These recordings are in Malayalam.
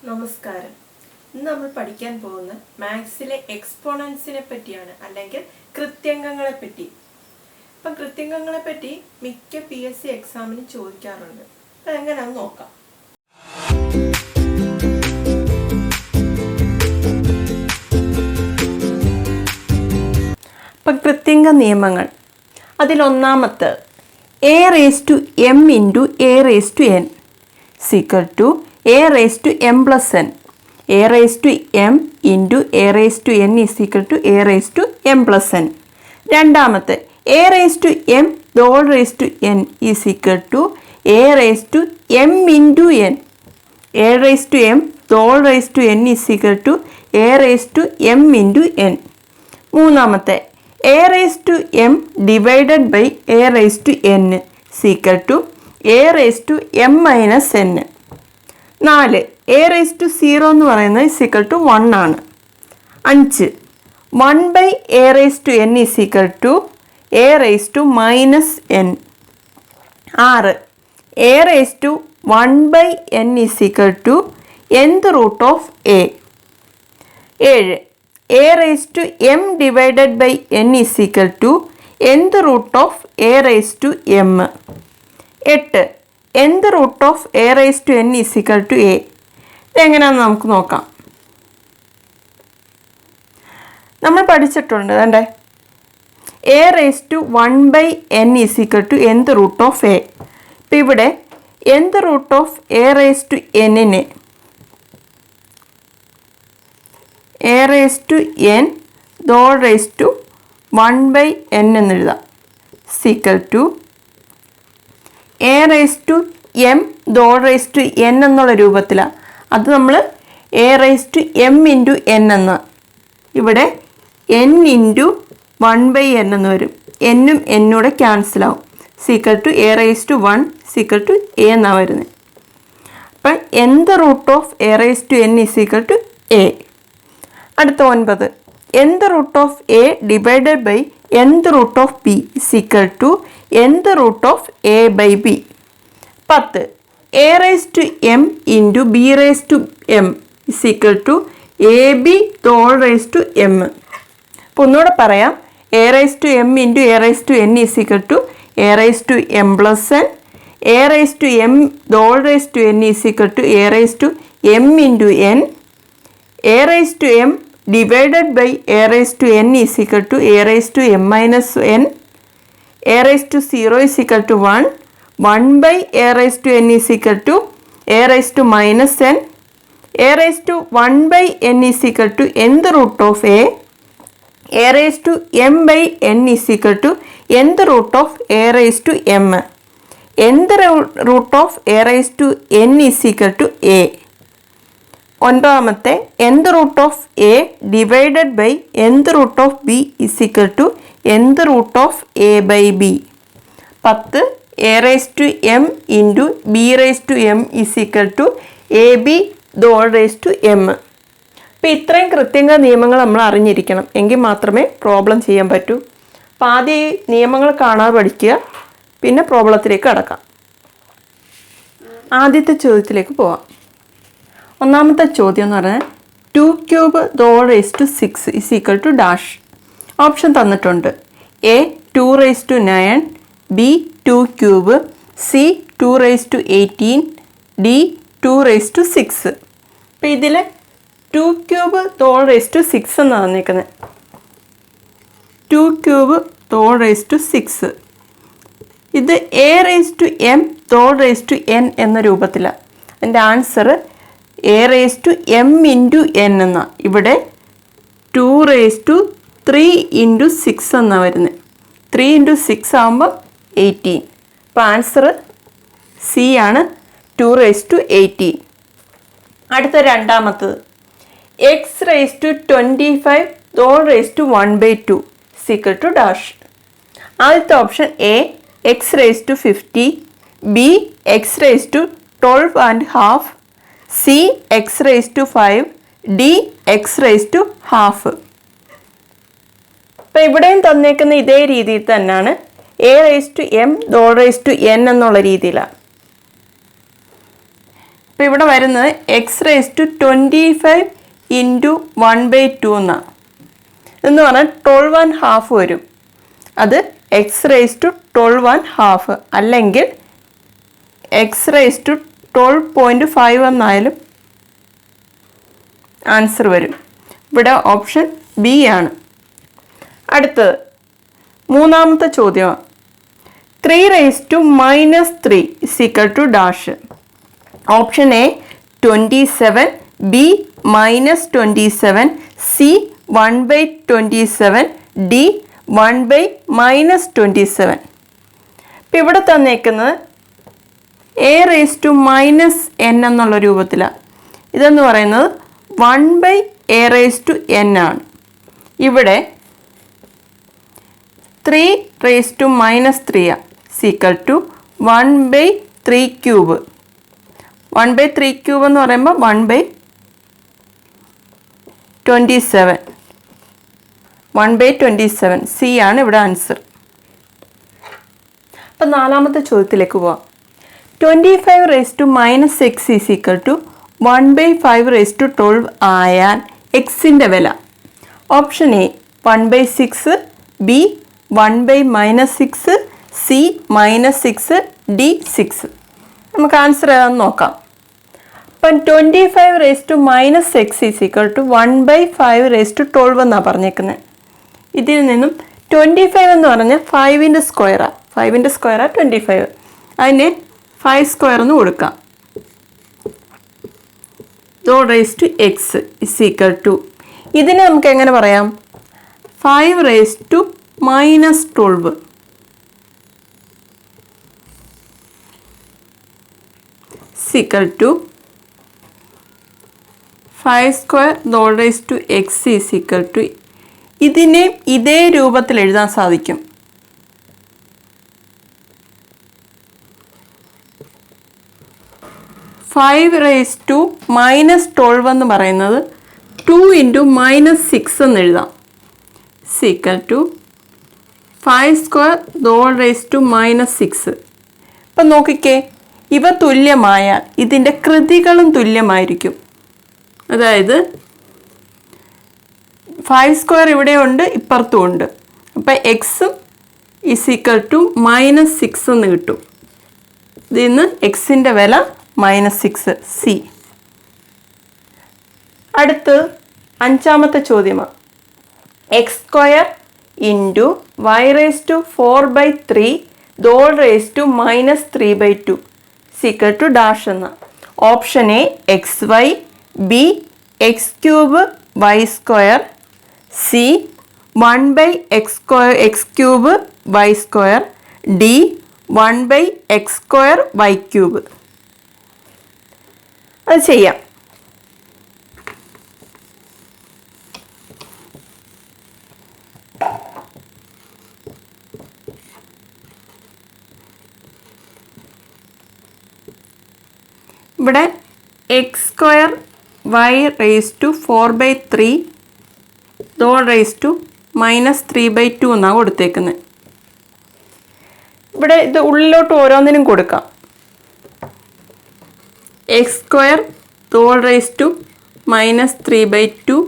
നമസ്കാരം. ഇന്ന് നമ്മൾ പഠിക്കാൻ പോകുന്ന മാത്സിലെ എക്സ്പോണൻസിനെ പറ്റിയാണ്, അല്ലെങ്കിൽ കൃത്യംഗങ്ങളെ പറ്റി. അപ്പം കൃത്യംഗങ്ങളെ പറ്റി മിക്ക PSC എക്സാമിന് ചോദിക്കാറുണ്ട്. അപ്പം എങ്ങനെയാണെന്ന് നോക്കാം. അപ്പം കൃത്യംഗ നിയമങ്ങൾ, അതിലൊന്നാമത്തെ a⁻m × a⁻n = a⁻m+n. a⁻m × a⁻n = a⁻m+n. രണ്ടാമത്തെ a⁻m⁴n = a⁻m × n. a⁻m⁴n = a⁻m × n. മൂന്നാമത്തെ a⁻m / a⁻n = a⁻m−n. 4 a⁻0 എന്ന് പറയുന്നത് = 1 ആണ്. 5 1/a⁻n = a⁻−n. 6 a⁻1/n = n√a. 7 a⁻m / n = n√a⁻m. 8 n√a⁻n = a. ഇതെങ്ങനെയാണെന്ന് നമുക്ക് നോക്കാം. നമ്മൾ പഠിച്ചിട്ടുണ്ട് അല്ലേ, a⁻1/n = n√a. ഇപ്പം ഇവിടെ n√a⁻n a⁻n1/n എന്ന് എഴുതാം a⁻m⁴n എന്നുള്ള രൂപത്തിലാണ്. അത് നമ്മൾ a⁻m × n എന്ന്, ഇവിടെ n × 1/n എന്ന് വരും. n-ഉം n-ൂടെ ക്യാൻസലാവും. a⁻1 = a എന്നാണ് വരുന്നത്. അപ്പം n√a⁻n = a. അടുത്ത 9 n√a / n√b = n√a/b. 10 a⁻m × b⁻m = ab⁻m. അപ്പോൾ ഒന്നുകൂടെ പറയാം, a⁻m × a⁻n = a⁻m+n, a⁻m⁴n = a⁻m × n, a⁻m / a⁻n = a⁻m−n, a⁻0 = 1, 1/a⁻n = a⁻−n, a⁻1/n = n√a, a⁻m/n = n√a⁻m, n√a⁻n = a. ഒൻപതാമത്തെ n√a / n√b = n√a/b. 10 a⁻m × b⁻m = ab⁻m. അപ്പോൾ ഇത്രയും കൃത്യംഗ നിയമങ്ങൾ നമ്മൾ അറിഞ്ഞിരിക്കണം, എങ്കിൽ മാത്രമേ പ്രോബ്ലം ചെയ്യാൻ പറ്റൂ. അപ്പോൾ ആദ്യം ഈ നിയമങ്ങൾ കാണാതെ പഠിക്കുക, പിന്നെ പ്രോബ്ലത്തിലേക്ക് കടക്കാം. ആദ്യത്തെ ചോദ്യത്തിലേക്ക് പോവാം. ഒന്നാമത്തെ ചോദ്യം എന്ന് പറഞ്ഞാൽ 2³ ⁻6 = ഓപ്ഷൻ തന്നിട്ടുണ്ട്. a 2⁻9, b 2³ c 2⁻18, d 2⁻6. അപ്പം ഇതിൽ 2³ ⁻6 എന്നാണ് തന്നിരിക്കുന്നത്. 2³ ⁻6 ഇത് a⁻m ⁻n എന്ന രൂപത്തിലാണ്. അതിൻ്റെ ആൻസർ a⁻m × n എന്നാണ്. ഇവിടെ 2⁻3 × 6 എന്നാണ് വരുന്നത്. 3 × 6 ആകുമ്പോൾ 18. അപ്പോൾ ആൻസർ C ആണ്, 2⁻18. അടുത്ത രണ്ടാമത്തത് x⁻25 1/2 = ആദ്യത്തെ option a x⁻50, b x⁻12.5, c x⁻5, d x⁻½ അപ്പം ഇവിടെയും തന്നേക്കുന്ന ഇതേ രീതിയിൽ തന്നെയാണ്, a⁻m ⁻n എന്നുള്ള രീതിയിലാണ്. അപ്പോൾ ഇവിടെ വരുന്നത് x⁻25 × 1/2 എന്നാണ്. എന്ന് പറഞ്ഞാൽ 12½ വരും. അത് x⁻12½ അല്ലെങ്കിൽ x⁻12.5 എന്നായാലും ആൻസർ വരും. ഇവിടെ ഓപ്ഷൻ ബി ആണ്. അടുത്തത് മൂന്നാമത്തെ ചോദ്യമാണ്. 3⁻³ = option A 27, B -27, C 1/27, D 1/-27. ഇപ്പം ഇവിടെ തന്നേക്കുന്നത് a⁻n എന്നുള്ള രൂപത്തിലാണ്. ഇതെന്ന് പറയുന്നത് 1/a⁻n ആണ്. ഇവിടെ 3⁻³ = 1/3³. 1/3³ എന്ന് പറയുമ്പോൾ 1/27. 1/27 സി ആണ് ഇവിടെ ആൻസർ. അപ്പം നാലാമത്തെ ചോദ്യത്തിലേക്ക് പോവാം. 25⁻⁻x = 1/512 ആയാൽ എക്സിൻ്റെ വില. Option A 1/6, B 1/-6, C -6, D 6. നമുക്ക് ആൻസർ ഏതാണെന്ന് നോക്കാം. അപ്പം 25⁻⁻x = 1/512 എന്നാണ് പറഞ്ഞേക്കുന്നത്. ഇതിൽ നിന്നും 25 എന്ന് പറഞ്ഞാൽ 5ൻ്റെ സ്ക്വയറാണ്. 5ൻ്റെ സ്ക്വയറാണ് 25. അതിനെ 5² എന്ന് കൊടുക്കാം. x = ഇതിനെ നമുക്ക് എങ്ങനെ പറയാം? 5⁻−12 = 5² x = ഇതിനെ ഇതേ രൂപത്തിൽ എഴുതാൻ സാധിക്കും. 5⁻−12 എന്ന് പറയുന്നത് 2 × -6 എന്ന് എഴുതാം. = 5² -6. ഇപ്പം നോക്കിക്കേ, ഇവ തുല്യമായാൽ ഇതിൻ്റെ കൃതികളും തുല്യമായിരിക്കും. അതായത് 5² ഇവിടെയുണ്ട്, ഇപ്പുറത്തും ഉണ്ട്. അപ്പം എക്സും =−6 എന്ന് കിട്ടും. ഇതിൽ നിന്ന് എക്സിൻ്റെ വില -6 സി. അടുത്ത് അഞ്ചാമത്തെ ചോദ്യമാണ്. x² × y⁴/3 (3/2) = എന്ന. Option A xy, B x³ y², C 1/x³ y², D 1/x² y³. അത് ചെയ്യാം. ഇവിടെ x² y⁴/3 (3/2) എന്നാണ് കൊടുത്തേക്കുന്നത്. ഇവിടെ ഇത് ഉള്ളിലോട്ട് ഓരോന്നിനും കൊടുക്കാം. x² (3/2) y⁴/3 (3/2)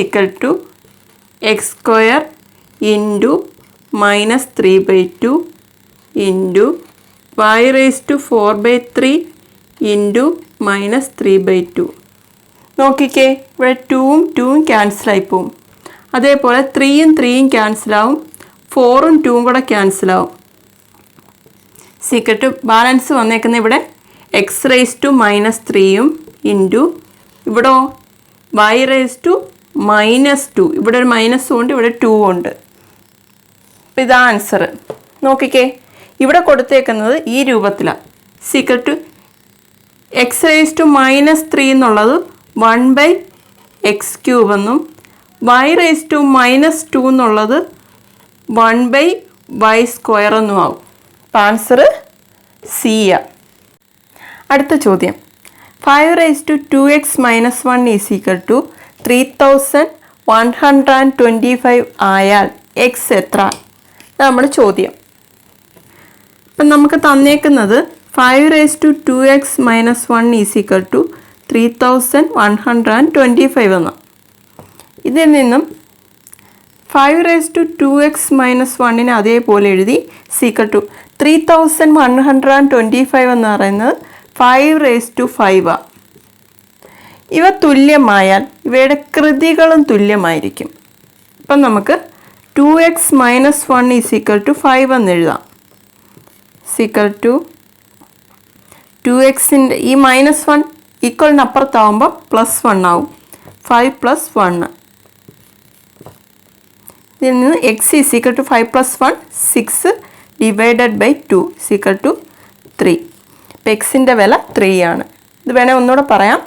= x² (3/2) y⁴/3 (3/2). നോക്കിക്കേ, ഇവിടെ 2ഉം 2ഉം ക്യാൻസലായി പോവും. അതേപോലെ 3ഉം 3ഉം ക്യാൻസലാവും, 4ഉം 2ഉം കൂടെ ക്യാൻസലാവും. ബാലൻസ് വന്നേക്കുന്നത് ഇവിടെ x⁻−3ഉം ഇവിടെ y⁻−2. ഇവിടെ ഒരു മൈനസും ഉണ്ട്, ഇവിടെ 2ഉം ഉണ്ട്. അപ്പം ഇതാ ആൻസർ. നോക്കിക്കേ, ഇവിടെ കൊടുത്തേക്കുന്നത് ഈ രൂപത്തിലാണ്. x⁻−3 എന്നുള്ളത് 1/x³ എന്നും y⁻−2 എന്നുള്ളത് 1/y² എന്നും ആവും. അപ്പം ആൻസർ സി ആ. അടുത്ത ചോദ്യം. 5⁻2x - 1 = 3000 125 ആയാൽ എക്സ് എത്ര? നമ്മുടെ ചോദ്യം. അപ്പം നമുക്ക് തന്നേക്കുന്നത് 5⁻2x - 1 = 3125 എന്ന്. ഇതിൽ നിന്നും 5⁻2x - 1 അതേപോലെ എഴുതി = 3125 എന്ന് പറയുന്നത് 5⁻5 ആണ്. ഇവ തുല്യമായാൽ ഇവയുടെ കൃതികളും തുല്യമായിരിക്കും. അപ്പം നമുക്ക് 2x - 1 = 5 എന്ന് എഴുതാം. = 2xൻ്റെ ഈ -1 ഈക്വലിനപ്പുറത്താവുമ്പോൾ +1 ആവും. 5 + 1. ഇതിൽ നിന്ന് x = 5 + 1 6 / 2 = 3. ഇപ്പം എക്സിൻ്റെ വില 3 ആണ്. ഇത് വേണേൽ ഒന്നുകൂടെ പറയാം.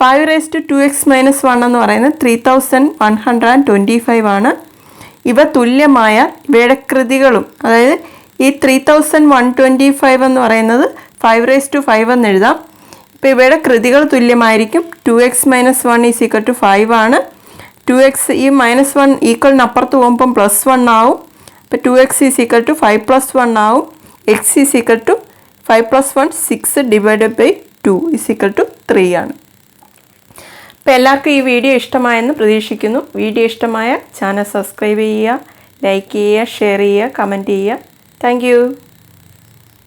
5⁻2x - 1 എന്ന് പറയുന്നത് 3125 ആണ്. ഇവ തുല്യമായാൽ ഇവയുടെ കൃതികളും, അതായത് ഈ 3125 എന്ന് പറയുന്നത് 5⁻5 എന്ന് എഴുതാം. ഇപ്പോൾ ഇവയുടെ കൃതികൾ തുല്യമായിരിക്കും. 2x - 1 = 5 ആണ്. 2x ഈ -1 ഈക്വലിനപ്പുറത്ത് പോകുമ്പം +1 ആവും. അപ്പോൾ 2x = 5 + 1 ആവും. x = 5 + 1 6 / 2 = 3 ആണ്. അപ്പോൾ എല്ലാവർക്കും ഈ വീഡിയോ ഇഷ്ടമായെന്ന് പ്രതീക്ഷിക്കുന്നു. വീഡിയോ ഇഷ്ടമായ ചാനൽ സബ്സ്ക്രൈബ് ചെയ്യുക, ലൈക്ക് ചെയ്യുക, ഷെയർ ചെയ്യുക, കമൻറ്റ് ചെയ്യുക. Thank you.